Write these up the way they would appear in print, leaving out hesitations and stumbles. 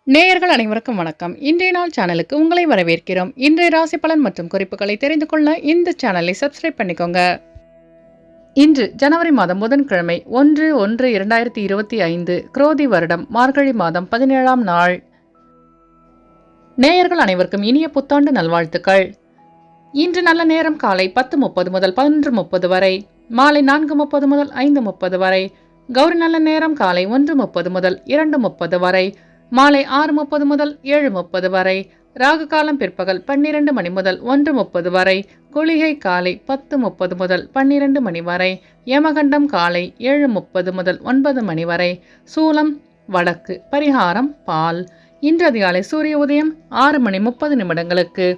நேயர்கள் அனைவருக்கும் வணக்கம். இன்றைய நாள் சேனலுக்கு உங்களை வரவேற்கிறோம். இன்றைய ராசி பலன் மற்றும் குறிப்புகளை தெரிந்து கொள்ள இந்த சேனலை சப்ஸ்கிரைப் பண்ணிக்கோங்க. இன்று ஜனவரி மாதம் புதன்கிழமை 1/1/2025 குரோதி வருடம் மார்கழி மாதம் 17ஆம் நாள். நேயர்கள் அனைவருக்கும் இனிய புத்தாண்டு நல்வாழ்த்துக்கள். இன்று நல்ல நேரம் காலை 10:30 முதல் 11:30 வரை, மாலை 4:30 முதல் 5:30 வரை. கௌரி நல்ல நேரம் காலை 1:30 முதல் 2:30 வரை, மாலை 6:30 முதல் 7:30 வரை. ராகு காலம் பிற்பகல் 12 மணி முதல் 1:30 வரை. குளிகை காலை 10:30 முதல் 12 மணி வரை. யமகண்டம் காலை 7:30 முதல் 9 மணி வரை. சூலம் வடக்கு. பரிகாரம் பால். இன்று அதிகாலை சூரிய உதயம் 6 மணி 30 நிமிடங்களுக்கு.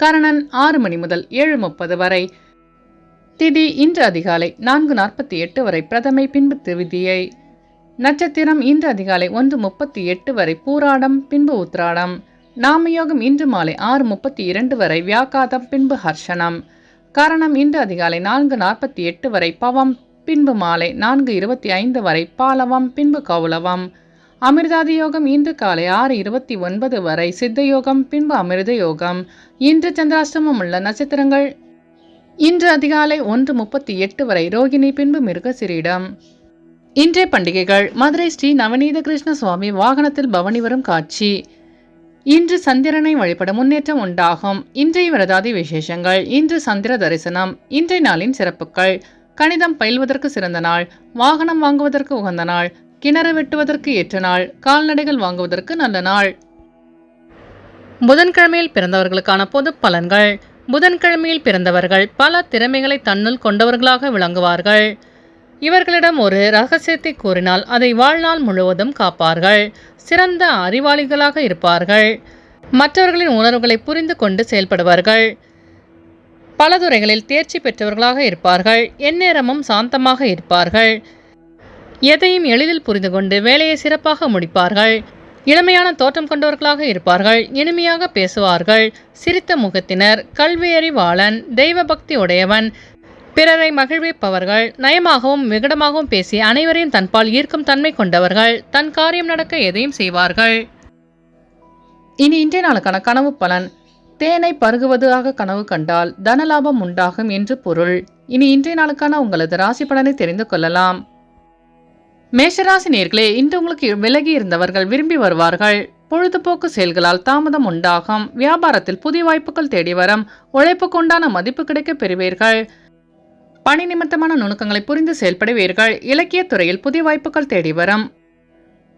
கரணன் 6 மணி முதல் 7:30 வரை. திதி இன்று அதிகாலை 4:48 வரை பிரதமை, பின்பு திருவிதியை. நட்சத்திரம் இன்று அதிகாலை 1:38 வரை பூராடம், பின்பு உத்ராடம். நாமயோகம் இன்று மாலை 6:32 வரை வியாக்காதம், பின்பு ஹர்ஷனம். கரணம் இன்று அதிகாலை 4:48 வரை பவம், பின்பு மாலை 4:25 வரை பாலவம், பின்பு கௌலவம். அமிர்தாதி யோகம் இன்று காலை 6:29 வரை சித்தயோகம், பின்பு அமிர்த யோகம். இன்று சந்திராஷ்டமம் உள்ள நட்சத்திரங்கள் இன்று அதிகாலை 1:38 வரை ரோகிணி, பின்பு மிருகசிரீடம். இன்றைய பண்டிகைகள். மதுரை ஸ்ரீ நவநீத கிருஷ்ண சுவாமி வாகனத்தில் பவனி வரும் காட்சி. இன்று சந்திரனை வழிபட முன்னேற்றம் உண்டாகும். இன்றைய விரதாதி விசேஷங்கள். இன்று சந்திர தரிசனம். இன்றைய நாளின் சிறப்புகள். கணிதம் பயில்வதற்கு சிறந்த நாள். வாகனம் வாங்குவதற்கு உகந்த நாள். கிணறு வெட்டுவதற்கு ஏற்ற நாள். கால்நடைகள் வாங்குவதற்கு நல்ல நாள். புதன்கிழமையில் பிறந்தவர்களுக்கான பொது பலன்கள். புதன்கிழமையில் பிறந்தவர்கள் பல திறமைகளை தன்னுள் கொண்டவர்களாக விளங்குவார்கள். இவர்களிடம் ஒரு ரகசியத்தை கூறினால் அதை வாழ்நாள் முழுவதும் காப்பார்கள். சிறந்த அறிவாளிகளாக இருப்பார்கள். மற்றவர்களின் உணர்வுகளை புரிந்து கொண்டு செயல்படுவார்கள். பல துறைகளில் தேர்ச்சி பெற்றவர்களாக இருப்பார்கள். எந்நேரமும் சாந்தமாக இருப்பார்கள். எதையும் எளிதில் புரிந்து கொண்டு வேலையை சிறப்பாக முடிப்பார்கள். இளமையான தோற்றம் கொண்டவர்களாக இருப்பார்கள். இனிமையாக பேசுவார்கள். சிரித்த முகத்தினர். கல்வி அறிவாளன். தெய்வ பக்தி உடையவன். பிறரை மகிழ்விப்பவர்கள். நயமாகவும் விகடமாகவும் பேசி அனைவரையும் தன்பால் ஈர்க்கும் தன்மை கொண்டவர்கள். தன் காரியம் நடக்க எதையும் செய்வார்கள். இனி இன்றைய நாளுக்கான கனவு பலன். தேனை பருகுவதாக கனவு கண்டால் தனலாபம் உண்டாகும் என்று பொருள். இனி இன்றைய நாளுக்கான உங்களது ராசி பலனை தெரிந்து கொள்ளலாம். மேஷராசி நேர்களே, இன்று உங்களுக்கு விலகி இருந்தவர்கள் விரும்பி வருவார்கள். பொழுதுபோக்கு செயல்களால் தாமதம் உண்டாகும். வியாபாரத்தில் புதிய வாய்ப்புகள் தேடி வரும். உழைப்புக்குண்டான மதிப்பு கிடைக்க பெறுவீர்கள். பணி நிமித்தமான நுணுக்கங்களை புரிந்து செயல்படுவீர்கள். இலக்கிய துறையில் புதிய வாய்ப்புகள் தேடி வரும்.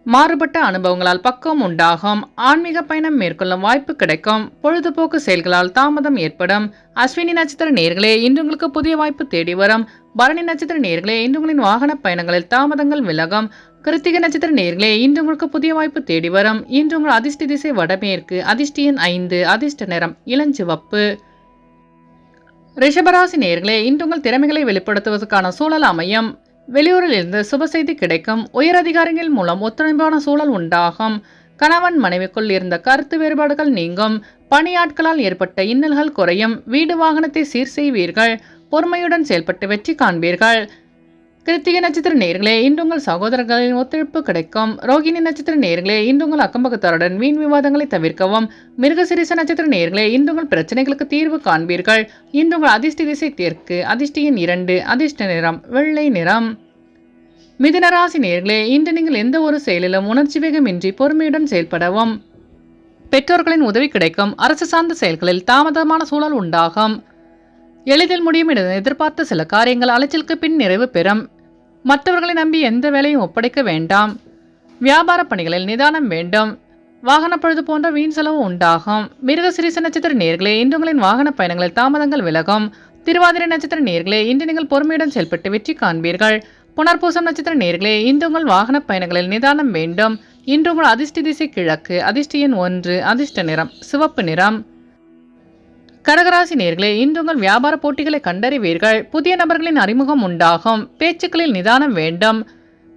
மாறுபட்ட அனுபவங்களால் பக்குவம் உண்டாகும். ஆன்மீக பயணம் மேற்கொள்ளும் வாய்ப்பு கிடைக்கும். பொழுதுபோக்கு செயல்களால் தாமதம் ஏற்படும். அஸ்வினி நட்சத்திர நேர்களே, இன்று உங்களுக்கு புதிய வாய்ப்பு தேடி வரும். பரணி நட்சத்திர நேர்களே, இன்று உங்களின் வாகன பயணங்களில் தாமதங்கள் விலகும். கிருத்திகை நட்சத்திர நேர்களே, இன்று உங்களுக்கு புதிய வாய்ப்பு தேடி வரும். இன்று உங்கள் அதிர்ஷ்ட திசை வடமேற்கு. அதிர்ஷ்ட எண் 5. அதிர்ஷ்ட நிறம் இளஞ்சிவப்பு. ரிஷபராசி நேர்களே, இன்று உங்கள் திறமைகளை வெளிப்படுத்துவதற்கான சூழல் அமையும். வெளியூரில் இருந்து சுப செய்தி கிடைக்கும். உயர் அதிகாரிகள் மூலம் ஒத்துழைப்பான சூழல் உண்டாகும். கணவன் மனைவிக்குள் இருந்த கருத்து வேறுபாடுகள் நீங்கும். பணியாட்களால் ஏற்பட்ட இன்னல்கள் குறையும். வீடு வாகனத்தை சீர் செய்வீர்கள். பொறுமையுடன் செயல்பட்டு வெற்றி காண்பீர்கள். கிருத்திகை நட்சத்திர நேர்களே, இன்று உங்கள் சகோதரர்களின் ஒத்துழைப்பு கிடைக்கும். ரோகிணி நட்சத்திர நேர்களே, இன்று உங்கள் அக்கம்பக்கத்தாருடன் வீண் விவாதங்களை தவிர்க்கவும். மிருகசிரீச நட்சத்திர நேர்களே, இன்று உங்கள் பிரச்சனைகளுக்கு தீர்வு காண்பீர்கள். இன்று உங்கள் அதிர்ஷ்ட திசை தெற்கு. அதிர்ஷ்ட எண் 2. அதிர்ஷ்ட நிறம் வெள்ளை நிறம். மிதுனராசி நேர்களே, இன்று நீங்கள் எந்த ஒரு செயலிலும் உணர்ச்சி வேகமின்றி பொறுமையுடன் செயல்படவும். பெற்றோர்களின் உதவி கிடைக்கும். அரசு சார்ந்த செயல்களில் தாமதமான சூழல் உண்டாகும். எளிதில் முடியும் என எதிர்பார்த்த சில காரியங்கள் அலைச்சலுக்கு பின் நிறைவு பெறும். மற்றவர்களை நம்பி எந்த வேலையும் ஒப்படைக்க வேண்டாம். வியாபார பணிகளில் நிதானம் வேண்டும். வாகன பழுது போன்ற வீண் செலவு உண்டாகும். மிருகசிரீச நட்சத்திர நேர்களே, இன்று உங்களின் வாகன பயணங்களில் தாமதங்கள் விலகும். திருவாதிரை நட்சத்திர நேர்களே, இன்று நீங்கள் பொறுமையுடன் செயல்பட்டு வெற்றி காண்பீர்கள். புனர்பூசம் நட்சத்திர நேர்களே, இன்று உங்கள் வாகன பயணங்களில் நிதானம் வேண்டும். இன்று உங்கள் அதிர்ஷ்ட திசை கிழக்கு. அதிர்ஷ்ட எண் 1. அதிர்ஷ்ட நிறம் சிவப்பு நிறம். கடகராசி நேர்களே, இன்று உங்கள் வியாபார போட்டிகளை கண்டறிவீர்கள். புதிய நபர்களின் அறிமுகம் உண்டாகும். பேச்சுக்களில் நிதானம் வேண்டும்.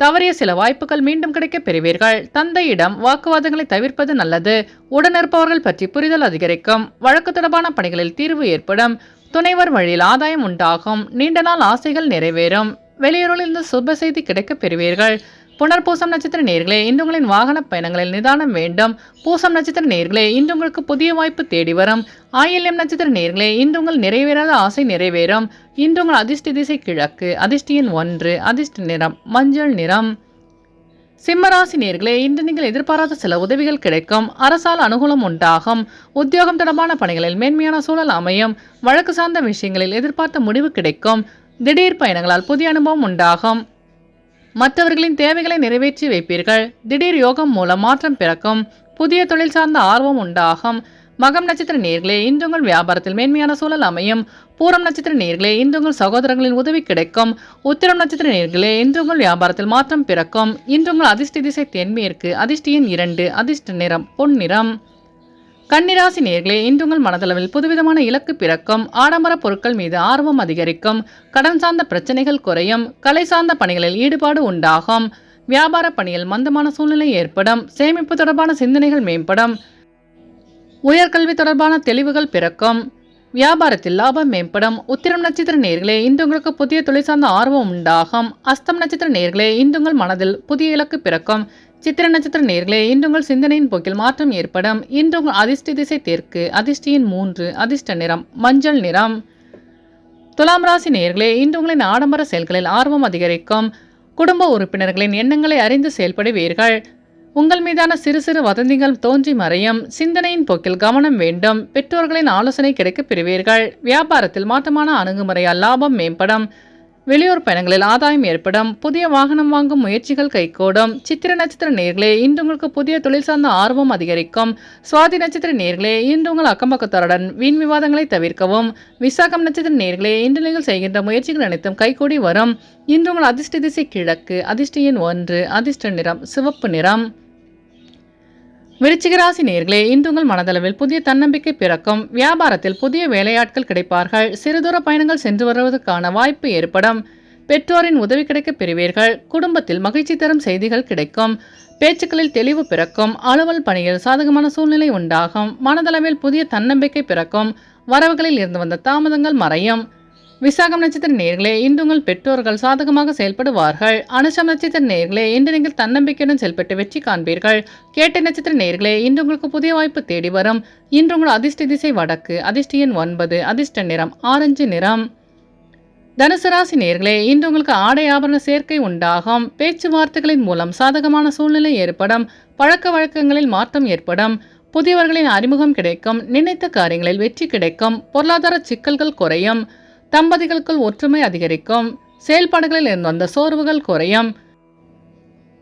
தவறிய சில வாய்ப்புகள் மீண்டும் கிடைக்க பெறுவீர்கள். தந்தையிடம் வாக்குவாதங்களை தவிர்ப்பது நல்லது. உடனிருப்பவர்கள் பற்றி புரிதல் அதிகரிக்கும். வழக்கு தொடர்பான பணிகளில் தீர்வு ஏற்படும். துணைவர் வழியில் ஆதாயம் உண்டாகும். நீண்ட நாள் ஆசைகள் நிறைவேறும். வெளியூரிலிருந்து சுப செய்தி கிடைக்க பெறுவீர்கள். புனர்பூசம் நட்சத்திர நேயர்களே, இன்று உங்களின் வாகன பயணங்களில் நிதானம் வேண்டும். பூசம் நட்சத்திர நேயர்களே, இன்று உங்களுக்கு புதிய வாய்ப்பு தேடி வரும். ஆயில்யம் நட்சத்திர நேயர்களே, இன்று உங்கள் நிறைவேறாத ஆசை நிறைவேறும். இன்று உங்கள் அதிர்ஷ்ட திசை கிழக்கு, அதிர்ஷ்ட எண் 1, அதிர்ஷ்ட நிறம் மஞ்சள் நிறம். சிம்மராசி நேயர்களே, இன்று நீங்கள் எதிர்பாராத சில உதவிகள் கிடைக்கும். அரசால் அனுகூலம் உண்டாகும். உத்தியோகம் தொடர்பான பணிகளில் மேன்மையான சூழல் அமையும். வழக்கு சார்ந்த விஷயங்களில் எதிர்பார்த்த முடிவு கிடைக்கும். திடீர் பயணங்களால் புதிய அனுபவம் உண்டாகும். மற்றவர்களின் தேவைகளை நிறைவேற்றி வைப்பீர்கள். திடீர் யோகம் மூலம் மாற்றம் பிறக்கும். புதிய தொழில் சார்ந்த ஆர்வம் உண்டாகும். மகம் நட்சத்திர நேயர்களே, இன்று உங்கள் வியாபாரத்தில் மேன்மையான சூழல் அமையும். பூரம் நட்சத்திர நேயர்களே, இன்று உங்கள் சகோதரர்களின் உதவி கிடைக்கும். உத்திரம் நட்சத்திர நேயர்களே, இன்று உங்கள் வியாபாரத்தில் மாற்றம் பிறக்கும். இன்று உங்கள் அதிர்ஷ்ட திசை தென்மேற்கு, அதிர்ஷ்ட எண் 2, அதிர்ஷ்ட நிறம் பொன்னிறம். கன்னிராசி நேயர்களே, இன்று உங்கள் மனதளவில் புதுவிதமான இலக்கு பிறக்கும். ஆடம்பர பொருட்கள் மீது ஆர்வம் அதிகரிக்கும். கடன் சார்ந்த பிரச்சனைகள் குறையும். கலை சார்ந்த பணிகளில் ஈடுபாடு உண்டாகும். வியாபார பணியில் மந்தமான சூழ்நிலை ஏற்படும். சேமிப்பு தொடர்பான சிந்தனைகள் மேம்படும். உயர்கல்வி தொடர்பான தெளிவுகள் பிறக்கும். வியாபாரத்தில் லாபம் மேம்படும். உத்திரம் நட்சத்திர நேயர்களே, இன்று உங்களுக்கு புதிய தொழில் சார்ந்த ஆர்வம் உண்டாகும். அஸ்தம் நட்சத்திர நேயர்களே, இன்று உங்கள் மனதில் புதிய இலக்கு பிறக்கும். சித்திர நட்சத்திர நேயர்களே, இன்று உங்கள் சிந்தனையின் போக்கில் மாற்றம் ஏற்படும். இன்று உங்கள் அதிர்ஷ்ட திசை தெற்கு, அதிர்ஷ்ட எண் 3, அதிர்ஷ்ட நிறம் மஞ்சள் நிறம். துலாம் ராசி நேயர்களே, இன்று உங்களின் ஆடம்பர செயல்களில் ஆர்வம் அதிகரிக்கும். குடும்ப உறுப்பினர்களின் எண்ணங்களை அறிந்து செயல்படுவீர்கள். உங்கள் மீதான சிறு சிறு வதந்திகள் தோன்றி மறையும். சிந்தனையின் போக்கில் கவனம் வேண்டும். பெற்றோர்களின் ஆலோசனை கிடைக்கப் பெறுவீர்கள். வியாபாரத்தில் மாற்றமான அணுகுமுறையால் லாபம் மேம்படும். வெளியூர் பயணங்களில் ஆதாயம் ஏற்படும். புதிய வாகனம் வாங்கும் முயற்சிகள் கைகூடும். சித்திர நட்சத்திர நேயர்களே, இன்று உங்களுக்கு புதிய தொழில் சார்ந்த ஆர்வம் அதிகரிக்கும். சுவாதி நட்சத்திர நேயர்களே, இன்று உங்கள் அக்கம்பக்கத்தாருடன் வீண் விவாதங்களை தவிர்க்கவும். விசாகம் நட்சத்திர நேயர்களே, இன்று நீங்கள் செய்கின்ற முயற்சிகள் அனைத்தும் கைகூடி வரும். இன்று உங்கள் அதிர்ஷ்ட திசை கிழக்கு, அதிர்ஷ்ட எண் 1, அதிர்ஷ்ட நிறம் சிவப்பு நிறம். விருச்சிக ராசி நேயர்களே, இன்று உங்கள் மனதளவில் புதிய தன்னம்பிக்கை பிறக்கும். வியாபாரத்தில் புதிய வேலையாட்கள் கிடைப்பார்கள். சிறுதூர பயணங்கள் சென்று வருவதற்கான வாய்ப்பு ஏற்படும். பெற்றோரின் உதவி கிடைக்கப் பெறுவீர்கள். குடும்பத்தில் மகிழ்ச்சி தரும் செய்திகள் கிடைக்கும். பேச்சுக்களில் தெளிவு பிறக்கும். அலுவல் பணியில் சாதகமான சூழ்நிலை உண்டாகும். மனதளவில் புதிய தன்னம்பிக்கை பிறக்கும். வரவுகளில் இருந்து வந்த தாமதங்கள் மறையும். விசாகம் நட்சத்திர நேயர்களே, இன்று உங்கள் பெற்றோர்கள் சாதகமாக செயல்படுவார்கள். அனுஷம் நட்சத்திர நேயர்களே, இன்று நீங்கள் தன்னம்பிக்கையுடன் செயல்பட்டு வெற்றி காண்பீர்கள். கேட்டை நட்சத்திர நேயர்களே, இன்று உங்களுக்கு புதிய வாய்ப்பு தேடி வரும். இன்று உங்கள் அதிர்ஷ்ட திசை வடக்கு, அதிர்ஷ்ட எண் 9, அதிர்ஷ்ட நிறம் ஆரஞ்சு நிறம். தனுசு ராசி நேயர்களே, இன்று உங்களுக்கு ஆடை ஆபரண சேர்க்கை உண்டாகும். பேச்சுவார்த்தைகளின் மூலம் சாதகமான சூழ்நிலை ஏற்படும். பழக்க வழக்கங்களில் மாற்றம் ஏற்படும். புதியவர்களின் அறிமுகம் கிடைக்கும். நினைத்த காரியங்களில் வெற்றி கிடைக்கும். பொருளாதார சிக்கல்கள் குறையும். தம்பதிகளுக்குள் ஒற்றுமை அதிகரிக்கும். செயல்பாடுகளில் இருந்து வந்த சோர்வுகள் குறையும்.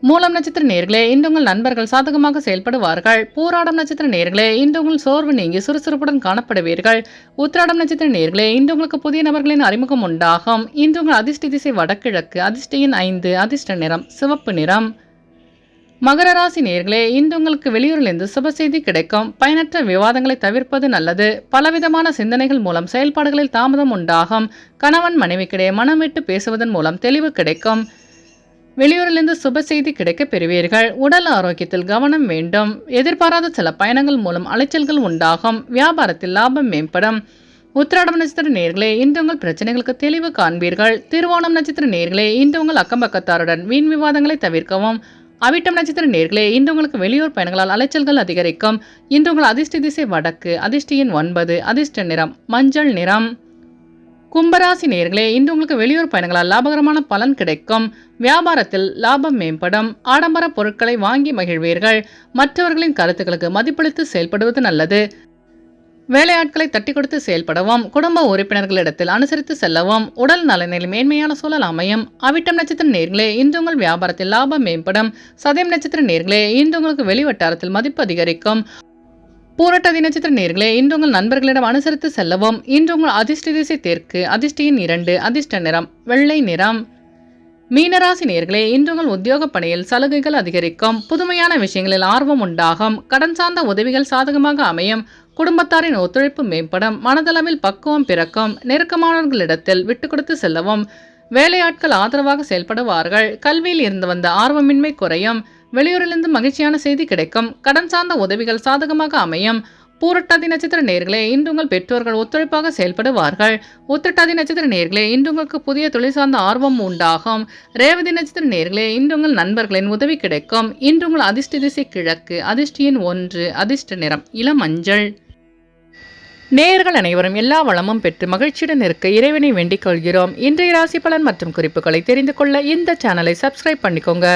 மூலம் நட்சத்திர நேயர்களே, இன்று உங்கள் நண்பர்கள் சாதகமாக செயல்படுவார்கள். பூராடம் நட்சத்திர நேயர்களே, இன்று உங்கள் சோர்வு நீங்கி சுறுசுறுப்புடன் காணப்படுவீர்கள். உத்திராடம் நட்சத்திர நேயர்களே, இன்று உங்களுக்கு புதிய நபர்களின் அறிமுகம் உண்டாகும். இன்று உங்கள் அதிர்ஷ்ட திசை வடகிழக்கு, அதிர்ஷ்ட எண் 5, அதிர்ஷ்ட நிறம் சிவப்பு நிறம். மகர ராசி நேயர்களே, இன்று உங்களுக்கு வெளியூரிலிருந்து சுப செய்தி கிடைக்கும். பயனற்ற விவாதங்களை தவிர்ப்பது நல்லது. பலவிதமான சிந்தனைகள் மூலம் செயல்பாடுகளில் தாமதம் உண்டாகும். கணவன் மனைவிக்கிடையே மனம் விட்டு பேசுவதன் மூலம் தெளிவு கிடைக்கும். வெளியூரிலிருந்து சுப செய்தி கிடைக்கப் பெறுவீர்கள். உடல் ஆரோக்கியத்தில் கவனம் வேண்டும். எதிர்பாராத சில பயணங்கள் மூலம் அலைச்சல்கள் உண்டாகும். வியாபாரத்தில் லாபம் மேம்படும். உத்திராடம் நட்சத்திர நேயர்களே, இன்று உங்கள் பிரச்சனைகளுக்கு தெளிவு காண்பீர்கள். திருவோணம் நட்சத்திர நேயர்களே, இன்று உங்கள் அக்கம்பக்கத்தாருடன் வீண் விவாதங்களை தவிர்க்கவும். அவிட்டம் நட்சத்திர நேயர்களே, இன்று உங்களுக்கு வெளியூர் பயணங்களால் அலைச்சல்கள் அதிகரிக்கும். இன்று உங்கள் அதிர்ஷ்ட திசை வடக்கு, அதிர்ஷ்ட எண் 9, அதிர்ஷ்ட நிறம் மஞ்சள் நிறம். கும்பராசி நேயர்களே, இன்று உங்களுக்கு வெளியூர் பயணங்களால் லாபகரமான பலன் கிடைக்கும். வியாபாரத்தில் லாபம் மேம்படும். ஆடம்பர பொருட்களை வாங்கி மகிழ்வீர்கள். மற்றவர்களின் கருத்துக்களுக்கு மதிப்பளித்து செயல்படுவது நல்லது. வேலையாட்களை தட்டி கொடுத்து செயல்படவும். குடும்ப உறுப்பினர்களிடத்தில் அனுசரித்து செல்லவும். உடல் நலனில் மேன்மையான சூழல் அமையும். அவிட்டம் நட்சத்திர நேயர்களே, இன்று உங்கள் வியாபாரத்தில் லாபம் மேம்படும். சதயம் நட்சத்திர நேயர்களே, இன்று உங்களுக்கு வெளிவட்டாரத்தில் மதிப்பு அதிகரிக்கும். பூரட்டாதி நட்சத்திர நேயர்களே, இன்று உங்கள் நண்பர்களிடம் அனுசரித்து செல்லவும். இன்று உங்கள் அதிர்ஷ்ட திசை தெற்கு, அதிர்ஷ்ட எண் 2, அதிர்ஷ்ட நிறம் வெள்ளை நிறம். மீனராசி நேயர்களே, இன்று உங்கள் உத்தியோக பணியில் சலுகைகள் அதிகரிக்கும். புதுமையான விஷயங்களில் ஆர்வம் உண்டாகும். கடன் சார்ந்த உதவிகள் சாதகமாக அமையும். குடும்பத்தாரின் ஒத்துழைப்பு மேம்படும். மனதளவில் பக்குவம் பிறக்கும். நெருக்கமானவர்களிடத்தில் விட்டு கொடுத்து செல்லவும். வேலையாட்கள் ஆதரவாக செயல்படுவார்கள். கல்வியில் இருந்து வந்த ஆர்வமின்மை குறையும். வெளியூரிலிருந்து மகிழ்ச்சியான செய்தி கிடைக்கும். கடன் சார்ந்த உதவிகள் சாதகமாக அமையும். பூரட்டாதி நட்சத்திர நேயர்களே, இன்று உங்கள் பெற்றோர்கள் ஒத்துழைப்பாக செயல்படுவார்கள். உத்திரட்டாதி நட்சத்திர நேயர்களே, இன்று உங்களுக்கு புதிய தொழில் சார்ந்த ஆர்வம் உண்டாகும். ரேவதி நட்சத்திர நேயர்களே, இன்று உங்கள் நண்பர்களின் உதவி கிடைக்கும். இன்று உங்கள் அதிர்ஷ்ட திசை கிழக்கு, அதிர்ஷ்ட எண் 1, அதிர்ஷ்ட நிறம் இளமஞ்சள். நேயர்கள் அனைவரும் எல்லா வளமும் பெற்று மகிழ்ச்சியுடன் இருக்க இறைவனை வேண்டிக் கொள்கிறோம். இன்றைய ராசி பலன் மற்றும் குறிப்புகளை தெரிந்து கொள்ள இந்த சேனலை சப்ஸ்கிரைப் பண்ணிக்கோங்க.